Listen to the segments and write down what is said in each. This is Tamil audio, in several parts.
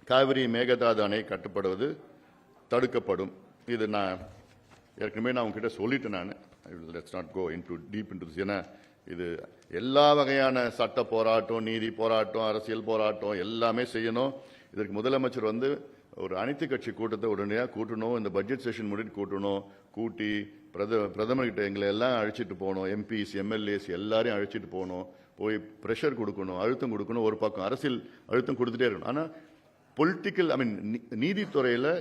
காவிரி மேகதாது அணை கட்டப்படுவது தடுக்கப்படும். இது நான் ஏற்கனவே நான் உங்ககிட்ட சொல்லிட்டேன். நான் let's not go deep into this. ஏன்னா இது எல்லா வகையான சட்ட போராட்டம், நீதி போராட்டம், அரசியல் போராட்டம் எல்லாமே செய்யணும். இதற்கு முதலமைச்சர் ஒரு அனைத்து கட்சி கூட்டத்தை உடனடியாக கூட்டணும். இந்த பட்ஜெட் செஷன் முடிட்டு கூட்டணும். கூட்டி பிரதமர்கிட்ட எங்களை எல்லாம் அழைச்சிட்டு போகணும். எம்பிஸ், எம்எல்ஏஸ் எல்லாரையும் அழைச்சிட்டு போகணும். போய் ப்ரெஷர் கொடுக்கணும், அழுத்தம் கொடுக்கணும். ஒரு பக்கம் அரசியல் அழுத்தம் கொடுத்துட்டே இருக்கணும். ஆனால் பொலிட்டிக்கல் நீதித்துறையில்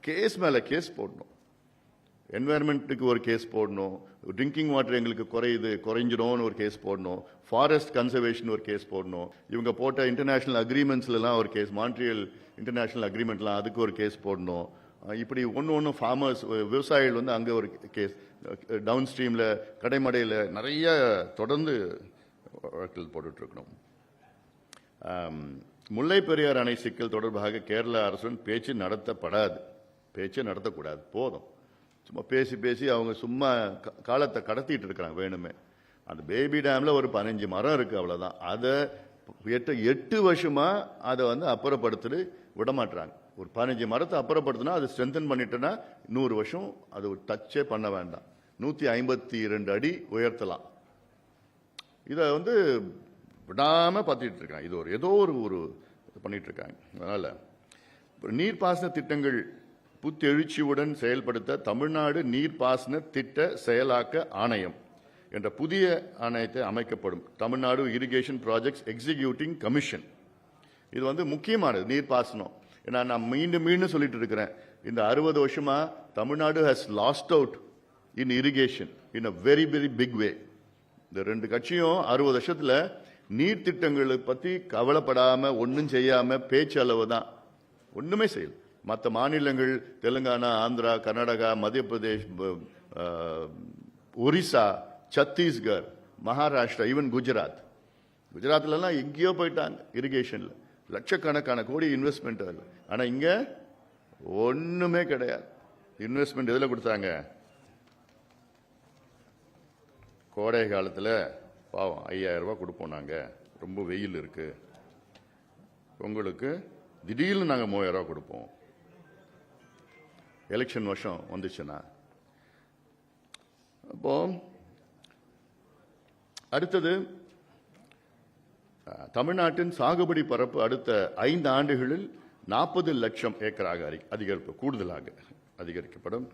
கேஸ் மேலே கேஸ் போடணும். என்வாயர்மெண்ட்டுக்கு ஒரு கேஸ் போடணும். ட்ரிங்கிங் வாட்டர் எங்களுக்கு குறைஞ்சிடும்னு ஒரு கேஸ் போடணும். ஃபாரஸ்ட் கன்சர்வேஷன் ஒரு கேஸ் போடணும். இவங்க போட்ட இன்டர்நேஷனல் அக்ரிமெண்ட்ஸ்லாம் ஒரு கேஸ், மான்ட்ரியல் இன்டர்நேஷனல் அக்ரிமெண்ட்லாம் அதுக்கு ஒரு கேஸ் போடணும். இப்படி ஒன்று ஃபார்மர்ஸ், விவசாயிகள் அங்கே ஒரு கேஸ், டவுன் ஸ்ட்ரீமில் கடைமடையில் நிறைய தொடர்ந்து வழக்கில் போட்டுட்ருக்கணும். முல்லை பெரியார் அணை சிக்கல் தொடர்பாக கேரள அரசுடன் பேச்சு நடத்தக்கூடாது. போதும். சும்மா பேசி அவங்க சும்மா காலத்தை கடத்திட்டு இருக்கிறாங்க வேணுமே. அந்த பேபி டேமில் ஒரு 15 மரம் இருக்குது, அவ்வளோதான். அதை 8 வருஷமா அதை அப்புறப்படுத்திட்டு விடமாட்டுறாங்க. ஒரு 15 மரத்தை அப்புறப்படுத்தினா அது ஸ்ட்ரென்தன் பண்ணிட்டோன்னா 100 வருஷம் அது டச்சே பண்ண வேண்டாம். 152 அடி உயர்த்தலாம். இதை விடாமல் பார்த்துட்டு இருக்காங்க. இது ஏதோ ஒரு பண்ணிட்டு இருக்காங்க. அதனால நீர்ப்பாசன திட்டங்கள் புத்தெழுச்சியுடன் செயல்படுத்த தமிழ்நாடு நீர்ப்பாசன திட்ட செயலாக்க ஆணையம் என்ற புதிய ஆணையத்தை அமைக்கப்படும். Tamil Nadu irrigation projects executing commission. இது முக்கியமானது நீர்ப்பாசனம். ஏன்னா நான் மீண்டும் சொல்லிட்டு இருக்கிறேன், இந்த 60 வருஷமா Tamil Nadu has lost out in irrigation in a very very big way. இந்த 2 கட்சியும் 60 வருஷத்துல நீர் திட்டங்களை பத்தி கவலைப்படாம ஒன்றும் செய்யாம பேச்சு அளவு தான், ஒண்ணுமே செய்யல. மற்ற மாநிலங்கள் தெலுங்கானா, ஆந்திரா, கர்நாடகா, மத்திய பிரதேஷ், ஒரிசா, சத்தீஸ்கர், மகாராஷ்டிரா, ஈவன் குஜராத்லாம் எங்கேயோ போயிட்டாங்க இரிகேஷன்ல. லட்சக்கணக்கான கோடி இன்வெஸ்ட்மெண்ட். ஆனா இங்க ஒண்ணுமே கிடையாது. இன்வெஸ்ட்மெண்ட் எதுல கொடுத்தாங்க? கோடை காலத்தில் பாவம் 5000 ரூபாய் கொடுப்போம். நாங்கள் ரொம்ப வெயில் இருக்கு, உங்களுக்கு திடீர்னு நாங்கள் 3000 ரூபாய் கொடுப்போம். எலெக்ஷன் வருஷம் வந்துச்சுன்னா. அப்போ அடுத்தது தமிழ்நாட்டின் சாகுபடி பரப்பு அடுத்த 5 ஆண்டுகளில் 40 லட்சம் ஏக்கராக கூடுதலாக அதிகரிக்கப்படும்.